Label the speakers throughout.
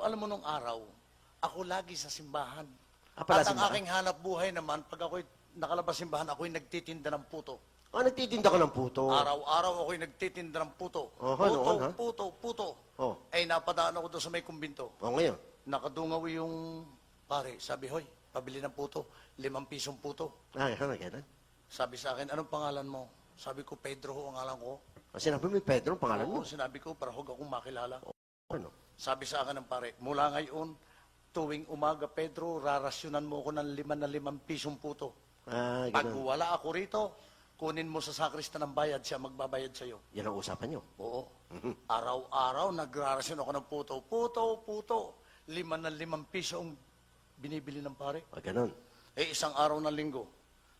Speaker 1: Alam mo nung araw, ako lagi sa simbahan.
Speaker 2: Pala
Speaker 1: At ang
Speaker 2: simbahan?
Speaker 1: aking hanap buhay naman, pag ako'y nakalabas simbahan, ako'y nagtitinda ng puto.
Speaker 2: Nagtitinda ka ng puto.
Speaker 1: Araw-araw ako'y nagtitinda ng puto.
Speaker 2: Oho,
Speaker 1: Puto,
Speaker 2: noon, ha?
Speaker 1: puto.
Speaker 2: Oh.
Speaker 1: Ay, napadaan ako doon sa may kumbinto.
Speaker 2: Ngayon.
Speaker 1: Nakadungaw yung pare. Sabi, hoy, pabili ng puto. 5 pisong puto.
Speaker 2: Ganun.
Speaker 1: Sabi sa akin, anong pangalan mo? Sabi ko, Pedro ho ang alam ko.
Speaker 2: Sinabi mo yung Pedro, ang pangalan mo.
Speaker 1: Oo, sinabi ko, para huwag akong makilala.
Speaker 2: Ano?
Speaker 1: Sabi sa akin ng pare, mula ngayon, tuwing umaga, Pedro, rarasyonan mo ako ng 5 pisong puto. Pag
Speaker 2: Ganun.
Speaker 1: wala ako rito, kunin mo sa sakristan ng bayad, siya magbabayad sa'yo.
Speaker 2: Yan ang usapan nyo.
Speaker 1: Oo. Araw-araw, nagrarasyon ako ng puto. Puto. 5 piso ang binibili ng pare.
Speaker 2: Ganun.
Speaker 1: Isang araw ng linggo,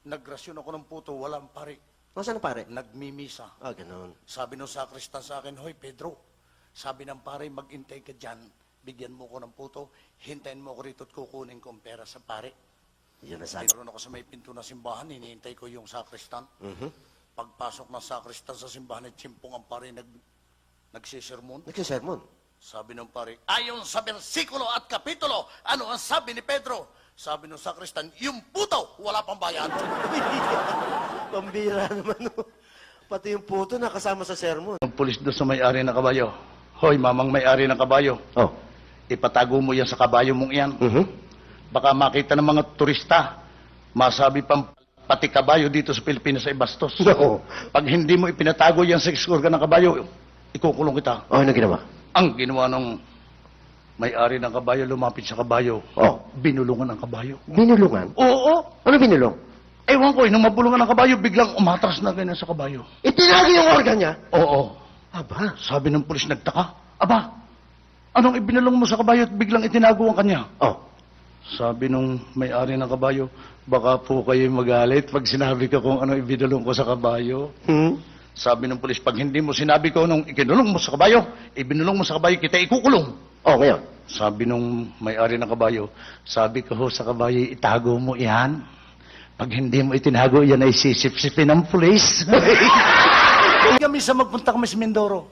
Speaker 1: nagrasyon ako ng puto, walang pare.
Speaker 2: Nasaan ang pare?
Speaker 1: Nagmimisa.
Speaker 2: Ganun.
Speaker 1: Sabi ng sakristan sa akin, hoy Pedro, sabi ng pare, mag-intay ka dyan, bigyan mo ko ng puto, hintayin mo ko rito at kukunin ko ang pera sa pare.
Speaker 2: Yan ang sabi.
Speaker 1: Meron ako sa may pinto na simbahan, hinihintay ko yung sakristan. Pagpasok ng sakristan sa simbahan, tsimpong ang pare nagsisermon.
Speaker 2: Nagsisermon.
Speaker 1: Sabi ng pare, ayon sa bersikulo at kapitulo, ano ang sabi ni Pedro? Sabi ng sakristan, yung puto, wala pang bayad.
Speaker 2: Pambira naman. Pati yung puto nakasama sa sermon.
Speaker 1: Ang pulis doon sa may-ari ng kabayo, hoy, mamang may-ari ng kabayo, ipatago mo yan sa kabayo mong iyan. Baka makita ng mga turista, masabi pati kabayo dito sa Pilipinas ay bastos.
Speaker 2: Oo.
Speaker 1: Pag hindi mo ipinatago yan sa ekskurga ng kabayo, ikukulong kita.
Speaker 2: Ano ginawa?
Speaker 1: Ang ginawa ng may-ari ng kabayo, lumapit sa kabayo. Binulungan ang kabayo.
Speaker 2: Binulungan?
Speaker 1: Oo.
Speaker 2: Ano binulong?
Speaker 1: Ewan ko, nung mabulungan ang kabayo, biglang umatras na ganyan sa kabayo.
Speaker 2: Itinagi yung organ niya?
Speaker 1: Oo.
Speaker 2: Aba.
Speaker 1: Sabi ng pulis, nagtaka. Aba, anong ibinulong mo sa kabayo at biglang itinago ang kanya? Sabi nung may-ari ng kabayo, baka po kayo magalit pag sinabi ko kung ano ibinulong ko sa kabayo. Sabi ng pulis, pag hindi mo sinabi ko nung ikinulong mo sa kabayo, ibinulong mo sa kabayo, kita ikukulong.
Speaker 2: Ngayon.
Speaker 1: Sabi nung may-ari ng kabayo, sabi ko ho sa kabayo, itago mo yan. Pag hindi mo itinago, yan ay sisip-sipin ng pulis. Kami sa magpunta kami sa Mindoro.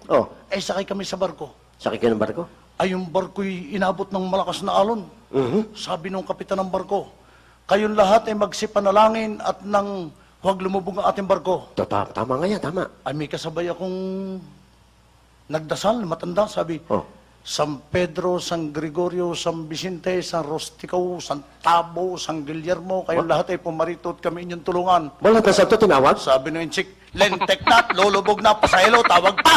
Speaker 1: Sakay kami sa barko.
Speaker 2: Sakay ka ng barko?
Speaker 1: Ay, yung barko'y inabot ng malakas na alon. Sabi nung kapitan ng barko, kayong lahat ay magsipanalangin at nang huwag lumubog ang ating barko.
Speaker 2: Tama nga yan, tama.
Speaker 1: Ay, may kasabay akong nagdasal, matanda, sabi, San Pedro, San Gregorio, San Vicente, San Rostico, San Tabo, San Guillermo, kayong lahat ay pumarito at kami inyong tulungan.
Speaker 2: Wala na sa ito tinawag?
Speaker 1: Sabi nung inchik, lentek na, lulubog na, pasahilo, tawag pa!